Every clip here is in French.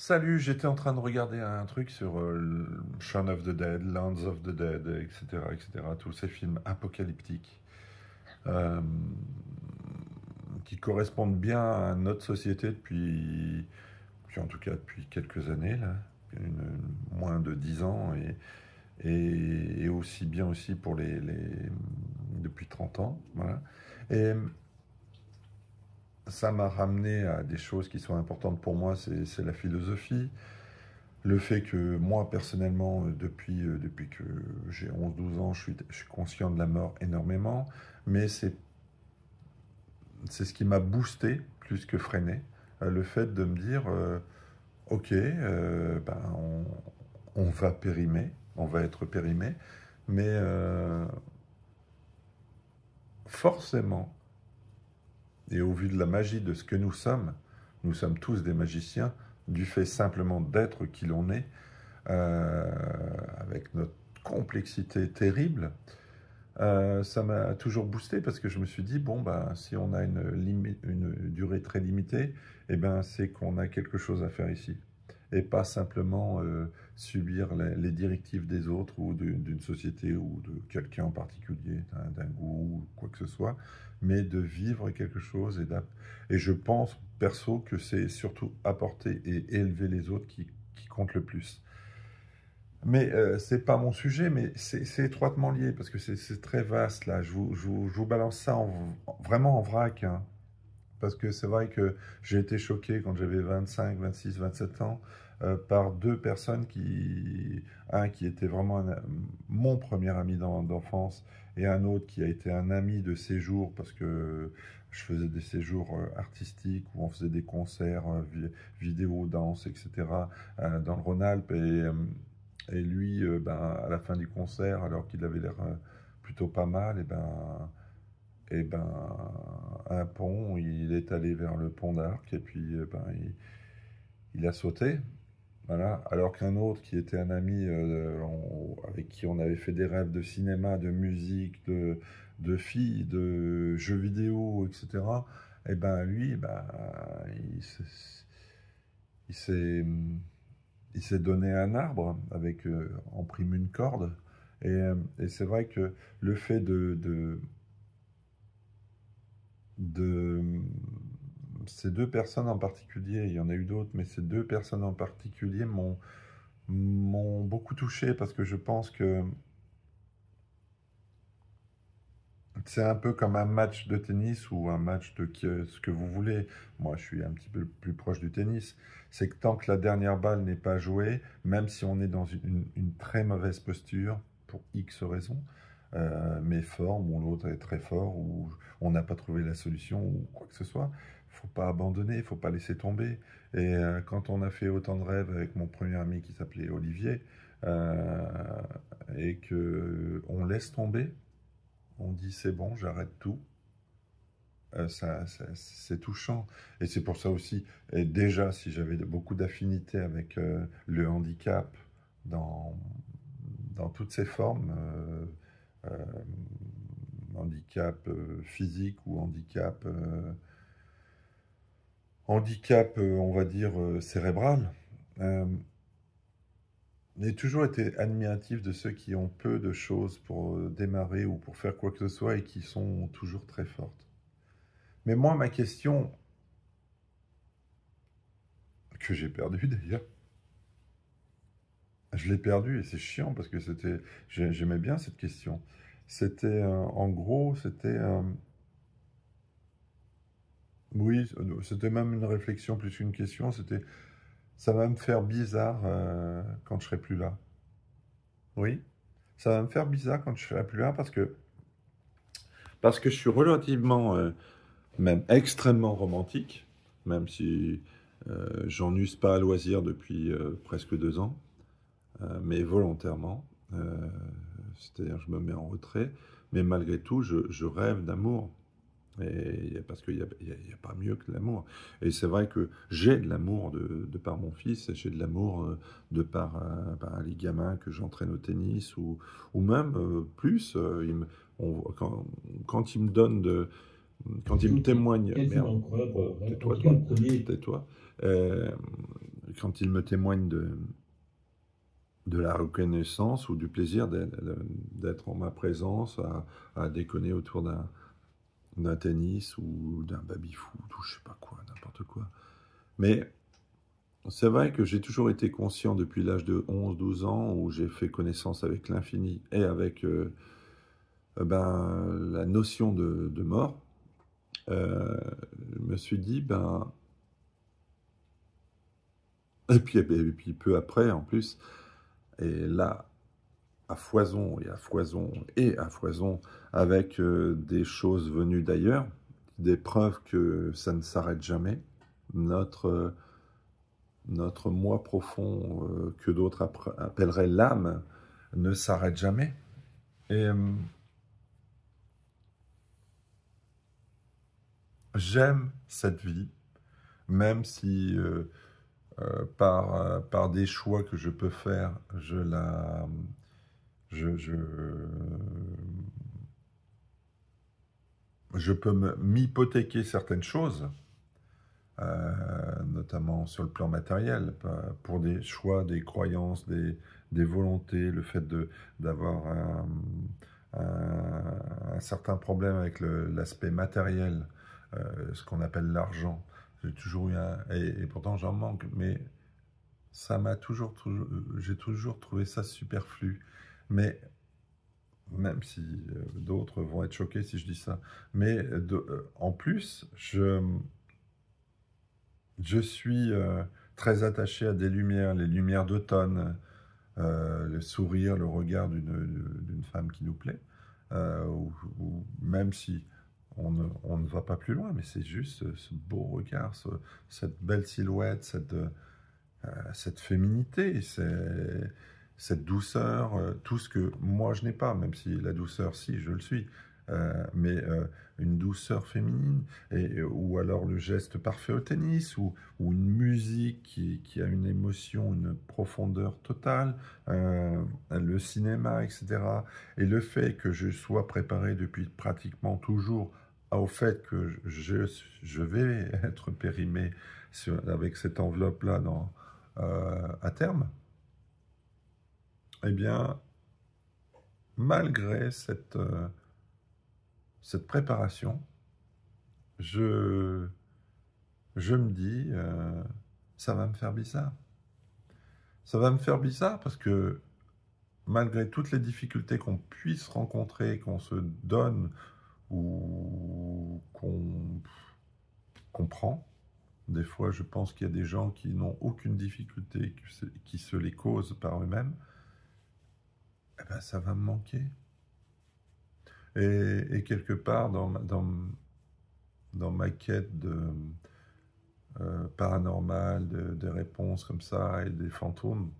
Salut, j'étais en train de regarder un truc sur Shaun of the Dead, Lands of the Dead, etc., etc., tous ces films apocalyptiques euh, qui correspondent bien à notre société depuis en tout cas depuis quelques années, là, moins de 10 ans, et aussi bien aussi pour depuis 30 ans. Voilà. Et ça m'a ramené à des choses qui sont importantes pour moi, c'est la philosophie. Le fait que moi, personnellement, depuis que j'ai 11 12 ans, je suis conscient de la mort énormément, mais c'est ce qui m'a boosté plus que freiné. Le fait de me dire, ok, ben, on va périmer, on va être périmé, mais forcément, et au vu de la magie de ce que nous sommes tous des magiciens, du fait simplement d'être qui l'on est, euh, avec notre complexité terrible, ça m'a toujours boosté parce que je me suis dit, bon, bah, si on a une durée très limitée, eh ben, c'est qu'on a quelque chose à faire ici. Et pas simplement subir les directives des autres ou d'une société ou de quelqu'un en particulier, d'un goût ou quoi que ce soit, mais de vivre quelque chose et je pense, perso, que c'est surtout apporter et élever les autres qui compte le plus. Mais c'est pas mon sujet, mais c'est étroitement lié parce que c'est très vaste là. Je vous balance ça vraiment en vrac, hein. Parce que c'est vrai que j'ai été choqué quand j'avais 25, 26, 27 ans par deux personnes un qui était vraiment mon premier ami d'enfance et un autre qui a été un ami de séjour parce que je faisais des séjours artistiques où on faisait des concerts, vidéo, danse, etc. Dans le Rhône-Alpes et lui, ben, à la fin du concert, alors qu'il avait l'air plutôt pas mal, et ben, un pont, il est allé vers le pont d'Arc et puis ben, il a sauté. Voilà. Alors qu'un autre qui était un ami avec qui on avait fait des rêves de cinéma, de musique, de filles, de jeux vidéo, etc. Et ben lui, ben, il s'est il s'est- il s'est donné un arbre avec en prime une corde. Et c'est vrai que le fait de ces deux personnes en particulier, il y en a eu d'autres, mais ces deux personnes en particulier m'ont beaucoup touché parce que je pense que c'est un peu comme un match de tennis ou un match ce que vous voulez. Moi, je suis un petit peu plus proche du tennis. C'est que tant que la dernière balle n'est pas jouée, même si on est dans une très mauvaise posture, pour X raisons, mes formes, ou l'autre est très fort, ou on n'a pas trouvé la solution, ou quoi que ce soit, il ne faut pas abandonner, il ne faut pas laisser tomber. Et quand on a fait autant de rêves avec mon premier ami qui s'appelait Olivier, euh, et que on laisse tomber, on dit c'est bon, j'arrête tout. C'est touchant. Et c'est pour ça aussi, et déjà, si j'avais beaucoup d'affinités avec le handicap dans, dans toutes ses formes, euh, handicap physique ou handicap, on va dire, cérébral, euh, j'ai toujours été admiratif de ceux qui ont peu de choses pour démarrer ou pour faire quoi que ce soit et qui sont toujours très fortes. Mais moi, ma question, que j'ai perdue d'ailleurs, je l'ai perdue et c'est chiant parce que j'aimais bien cette question. C'était, en gros, oui, c'était même une réflexion plus qu'une question. Ça va me faire bizarre quand je serai plus là. Oui, ça va me faire bizarre quand je serai plus là parce que je suis relativement, même extrêmement romantique, même si j'en use pas à loisir depuis presque 2 ans. Mais volontairement. C'est-à-dire, je me mets en retrait, mais malgré tout, je rêve d'amour. Parce qu'il n'y a pas mieux que l'amour. Et c'est vrai que j'ai de l'amour de par mon fils, et j'ai de l'amour de par les gamins que j'entraîne au tennis, ou même plus, quand ils me donnent quand ils me témoignent, Quel film merde, incroyable, tais-toi en tout cas toi, le premier. tais-toi, euh, quand ils me témoignent de la reconnaissance ou du plaisir d'être en ma présence, à déconner autour d'un tennis ou d'un baby-foot ou je sais pas quoi, n'importe quoi. Mais c'est vrai que j'ai toujours été conscient depuis l'âge de 11-12 ans où j'ai fait connaissance avec l'infini et avec la notion de mort. Je me suis dit, et puis peu après en plus, et là, à foison et à foison et à foison, avec des choses venues d'ailleurs, des preuves que ça ne s'arrête jamais. Notre moi profond, que d'autres appelleraient l'âme, ne s'arrête jamais. Et j'aime cette vie, même si par des choix que je peux faire, je, je, je peux m'hypothéquer certaines choses, notamment sur le plan matériel, pour des choix, des croyances, des volontés, le fait d'avoir un certain problème avec l'aspect matériel, ce qu'on appelle l'argent. J'ai toujours eu et pourtant j'en manque, mais ça m'a j'ai toujours trouvé ça superflu. Mais même si d'autres vont être choqués si je dis ça, mais en plus, je suis très attaché à des lumières, les lumières d'automne, le sourire, le regard d'une femme qui nous plaît, ou même si on ne va pas plus loin, mais c'est juste ce beau regard, cette belle silhouette, cette féminité, cette douceur, tout ce que moi je n'ai pas, même si la douceur, si, je le suis, mais une douceur féminine, ou alors le geste parfait au tennis, ou une musique qui a une émotion, une profondeur totale, le cinéma, etc. Et le fait que je sois préparé depuis pratiquement toujours au fait que je vais être périmé avec cette enveloppe-là à terme, eh bien, malgré cette préparation, je, je me dis, ça va me faire bizarre. Ça va me faire bizarre parce que malgré toutes les difficultés qu'on puisse rencontrer, qu'on se donne ou qu'on prend, des fois je pense qu'il y a des gens qui n'ont aucune difficulté, qui se les causent par eux-mêmes, eh ben, ça va me manquer. Et quelque part, dans ma quête paranormale, de réponses comme ça, et des fantômes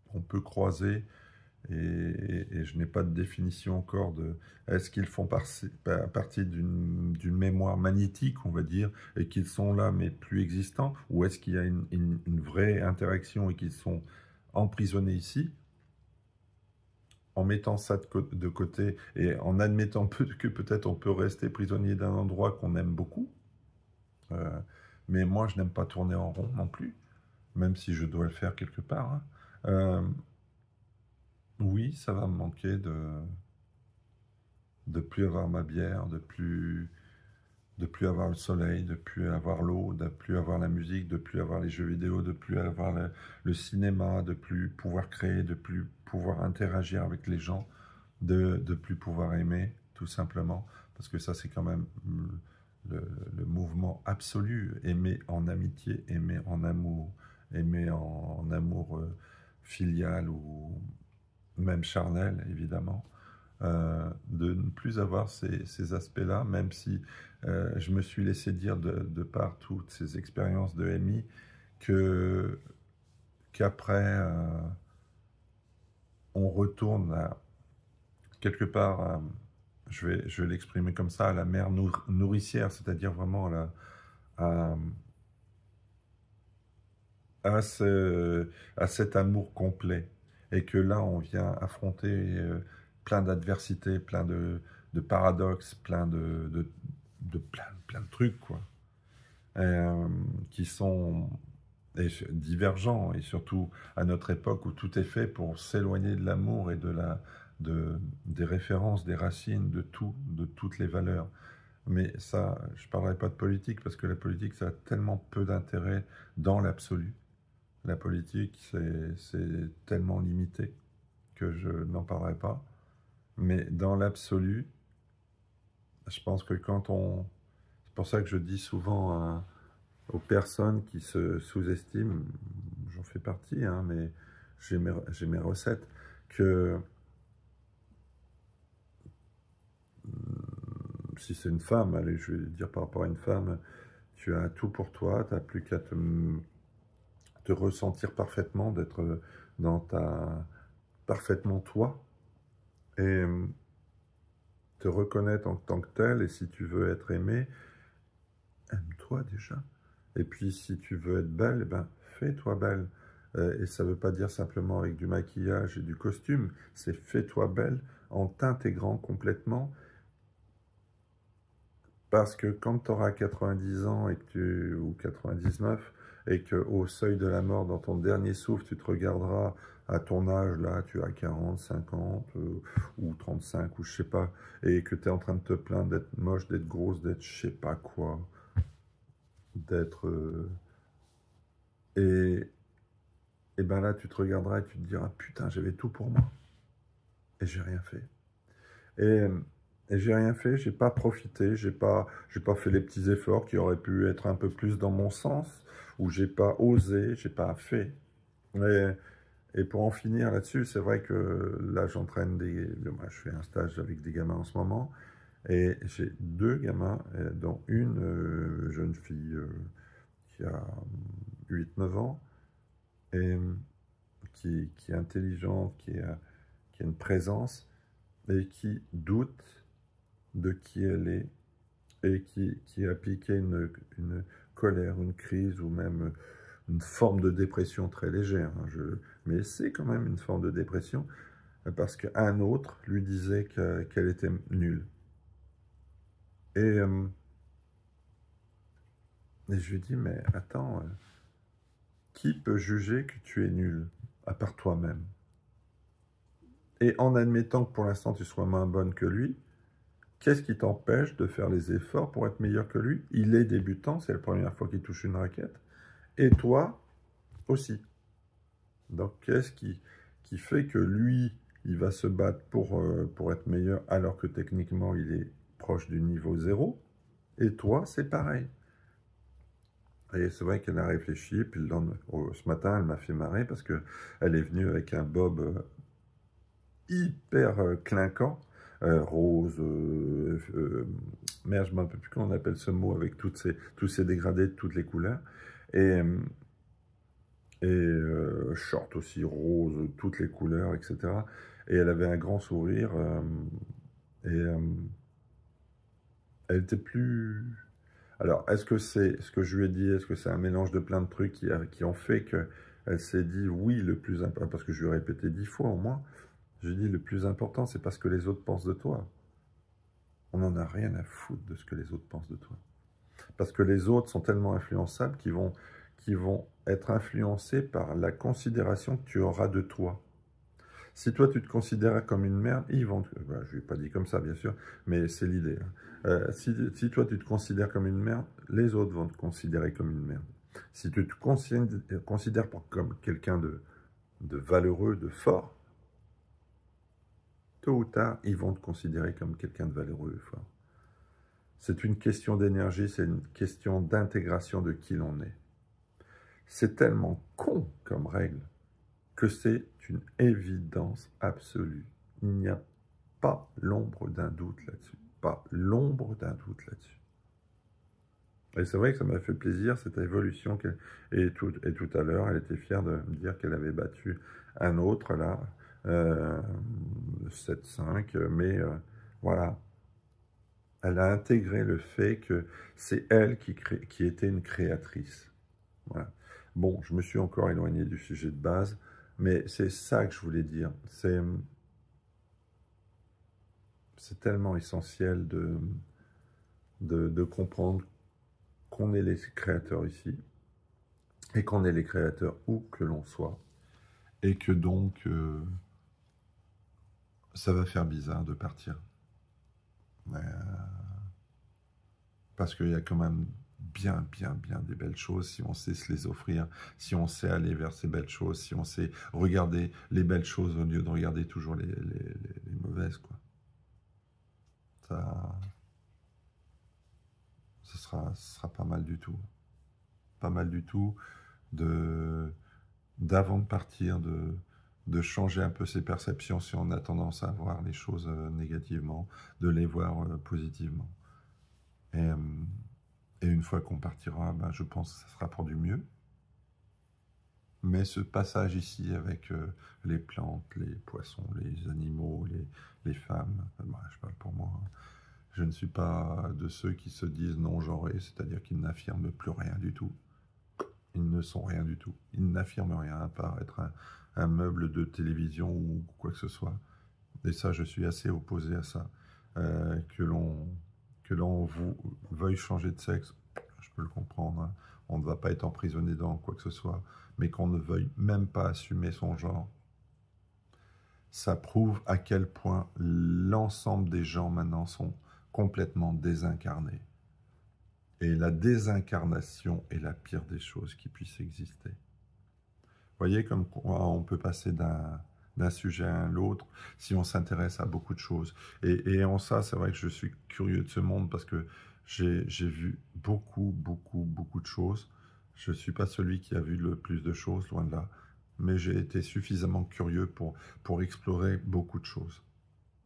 qu'on peut croiser, et je n'ai pas de définition encore de est-ce qu'ils font partie d'une mémoire magnétique, on va dire, et qu'ils sont là mais plus existants, ou est-ce qu'il y a une vraie interaction et qu'ils sont emprisonnés ici. En mettant ça de côté et en admettant que peut-être on peut rester prisonnier d'un endroit qu'on aime beaucoup, mais moi je n'aime pas tourner en rond non plus, même si je dois le faire quelque part, hein. Oui, ça va me manquer de plus avoir ma bière, de plus avoir le soleil, de plus avoir l'eau, de plus avoir la musique, de plus avoir les jeux vidéo, de plus avoir le cinéma, de plus pouvoir créer, de plus pouvoir interagir avec les gens, de plus pouvoir aimer, tout simplement. Parce que ça, c'est quand même le mouvement absolu. Aimer en amitié, aimer en amour filial ou même charnel, évidemment. De ne plus avoir ces aspects-là, même si je me suis laissé dire de par toutes ces expériences de MI qu'après on retourne quelque part, je vais l'exprimer comme ça, à la mère nourricière, c'est-à-dire vraiment à cet amour complet, et que là on vient affronter plein d'adversités, plein de paradoxes, plein plein de trucs, quoi, qui sont et divergents, et surtout à notre époque où tout est fait pour s'éloigner de l'amour et des références, des racines, de tout, de toutes les valeurs. Mais ça, je ne parlerai pas de politique, parce que la politique, ça a tellement peu d'intérêt dans l'absolu. La politique, c'est tellement limité que je n'en parlerai pas. Mais dans l'absolu, je pense que quand on... C'est pour ça que je dis souvent aux personnes qui se sous-estiment, j'en fais partie, hein, mais j'ai mes recettes, que si c'est une femme, allez, je vais dire par rapport à une femme, tu as tout pour toi, tu n'as plus qu'à te ressentir parfaitement, d'être dans parfaitement toi, et te reconnaître en tant que tel, et si tu veux être aimé, aime-toi déjà. Et puis si tu veux être belle, eh ben, fais-toi belle. Et ça ne veut pas dire simplement avec du maquillage et du costume, c'est fais-toi belle en t'intégrant complètement. Parce que quand tu auras 90 ans ou 99 et qu'au seuil de la mort, dans ton dernier souffle, tu te regarderas à ton âge, là, tu as 40, 50 ou 35 ou je sais pas, et que tu es en train de te plaindre d'être moche, d'être grosse, d'être je sais pas quoi, d'être... et ben là, tu te regarderas et tu te diras, putain, j'avais tout pour moi et j'ai rien fait. Et, et j'ai rien fait, j'ai pas profité, j'ai pas fait les petits efforts qui auraient pu être un peu plus dans mon sens, ou j'ai pas osé, j'ai pas fait. Et pour en finir là-dessus, c'est vrai que là, moi, je fais un stage avec des gamins en ce moment, et j'ai deux gamins, dont une jeune fille qui a 8 9 ans, et qui est intelligente, qui a une présence, et qui doute de qui elle est, et qui a piqué une colère, une crise, ou même une forme de dépression très légère, hein, mais c'est quand même une forme de dépression, parce qu'un autre lui disait qu'elle était nulle. Et, et je lui dis, mais attends, qui peut juger que tu es nul, à part toi-même? Et en admettant que pour l'instant tu sois moins bonne que lui, qu'est-ce qui t'empêche de faire les efforts pour être meilleur que lui? Il est débutant, c'est la première fois qu'il touche une raquette. Et toi aussi. Donc, qu'est-ce qui fait que lui, il va se battre pour être meilleur alors que techniquement, il est proche du niveau zéro? Et toi, c'est pareil. Et c'est vrai qu'elle a réfléchi, puis ce matin, elle m'a fait marrer parce qu'elle est venue avec un bob hyper clinquant, rose, merde, je ne me rappelle plus comment on appelle ce mot, avec tous ces dégradés de toutes les couleurs. Et, short aussi rose, toutes les couleurs, etc. Et elle avait un grand sourire, et elle était plus... Alors, est-ce que c'est ce que je lui ai dit, est-ce que c'est un mélange de plein de trucs qui ont fait qu'elle s'est dit, oui, le plus important, parce que je lui ai répété 10 fois au moins, je lui ai dit, le plus important, c'est pas ce que les autres pensent de toi. On n'en a rien à foutre de ce que les autres pensent de toi. Parce que les autres sont tellement influençables qu'ils vont être influencés par la considération que tu auras de toi. Si toi, tu te considères comme une merde, ils vont... Ben, je ne l'ai pas dit comme ça, bien sûr, mais c'est l'idée. Hein. Si toi, tu te considères comme une merde, les autres vont te considérer comme une merde. Si tu te considères comme quelqu'un de valeureux, de fort, tôt ou tard, ils vont te considérer comme quelqu'un de valeureux et fort. C'est une question d'énergie, c'est une question d'intégration de qui l'on est. C'est tellement con comme règle que c'est une évidence absolue. Il n'y a pas l'ombre d'un doute là-dessus. Pas l'ombre d'un doute là-dessus. Et c'est vrai que ça m'a fait plaisir, cette évolution. Et tout à l'heure, elle était fière de me dire qu'elle avait battu un autre, là, 7-5, mais voilà. Elle a intégré le fait que c'est elle qui était une créatrice. Voilà. Bon, je me suis encore éloigné du sujet de base, mais c'est ça que je voulais dire. C'est tellement essentiel de comprendre qu'on est les créateurs ici, et qu'on est les créateurs où que l'on soit, et que donc ça va faire bizarre de partir. Parce qu'il y a quand même bien des belles choses si on sait se les offrir, si on sait aller vers ces belles choses, si on sait regarder les belles choses au lieu de regarder toujours les mauvaises, quoi. Ça, ce sera pas mal du tout. Pas mal du tout d'avant de partir, de changer un peu ses perceptions si on a tendance à voir les choses négativement, de les voir positivement. Et, euh, et une fois qu'on partira, ben, je pense que ça sera pour du mieux. Mais ce passage ici avec les plantes, les poissons, les animaux, les femmes, bah, je parle pour moi, hein. Je ne suis pas de ceux qui se disent non-genrés, c'est-à-dire qu'ils n'affirment plus rien du tout. Ils ne sont rien du tout. Ils n'affirment rien à part être un meuble de télévision ou quoi que ce soit. Et ça, je suis assez opposé à ça. Que l'on veuille changer de sexe, je peux le comprendre, hein. On ne va pas être emprisonné dans quoi que ce soit, mais qu'on ne veuille même pas assumer son genre, ça prouve à quel point l'ensemble des gens maintenant sont complètement désincarnés. Et la désincarnation est la pire des choses qui puissent exister. Vous voyez comme on peut passer d'un sujet à l'autre si on s'intéresse à beaucoup de choses. Et en ça, c'est vrai que je suis curieux de ce monde parce que j'ai vu beaucoup de choses. Je ne suis pas celui qui a vu le plus de choses, loin de là. Mais j'ai été suffisamment curieux pour explorer beaucoup de choses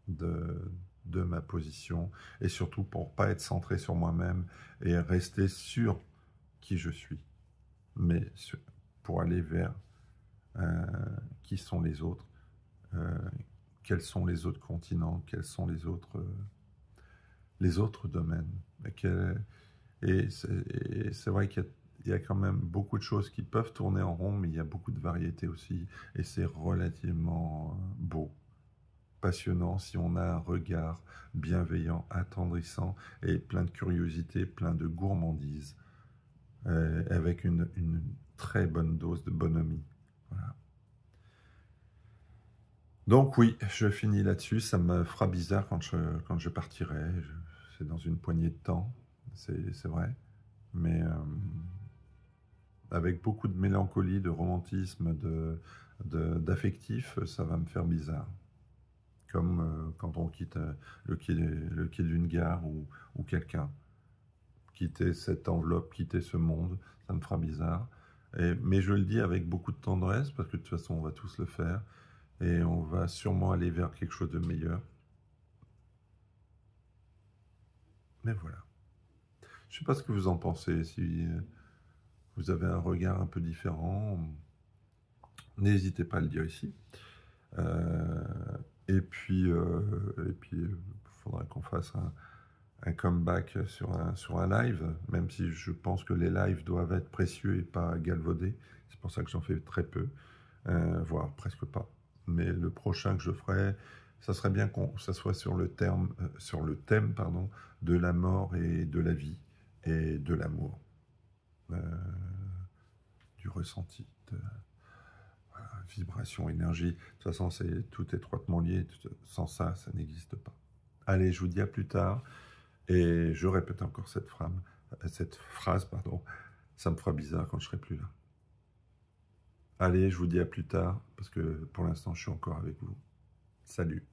de ma position et surtout pour ne pas être centré sur moi-même et rester sur qui je suis, mais pour aller vers qui sont euh, quels sont les autres continents, quels sont les autres domaines. Et c'est vrai qu'il y a quand même beaucoup de choses qui peuvent tourner en rond, mais il y a beaucoup de variétés aussi, et c'est relativement beau, passionnant si on a un regard bienveillant, attendrissant, et plein de curiosité, plein de gourmandise, avec une très bonne dose de bonhomie. Voilà. Donc oui, je finis là-dessus. Ça me fera bizarre quand je partirai. C'est dans une poignée de temps, c'est vrai. Mais avec beaucoup de mélancolie, de romantisme, d'affectif, ça va me faire bizarre. Comme quand on quitte le quai d'une gare ou quelqu'un. Quitter cette enveloppe, quitter ce monde, ça me fera bizarre. Mais je le dis avec beaucoup de tendresse, parce que de toute façon, on va tous le faire. Et on va sûrement aller vers quelque chose de meilleur. Mais voilà. Je ne sais pas ce que vous en pensez, si vous avez un regard un peu différent, n'hésitez pas à le dire ici. Euh, il faudra qu'on fasse un comeback sur un live, même si je pense que les lives doivent être précieux et pas galvaudés. C'est pour ça que j'en fais très peu, voire presque pas. Mais le prochain que je ferai, ça serait bien que ça soit sur le thème, pardon, de la mort et de la vie et de l'amour, euh, du ressenti, de voilà, vibration, énergie. De toute façon, c'est tout étroitement lié. Sans ça, ça n'existe pas. Allez, je vous dis à plus tard. Et je répète encore cette phrase, pardon. Ça me fera bizarre quand je serai plus là. Allez, je vous dis à plus tard, parce que pour l'instant, je suis encore avec vous. Salut.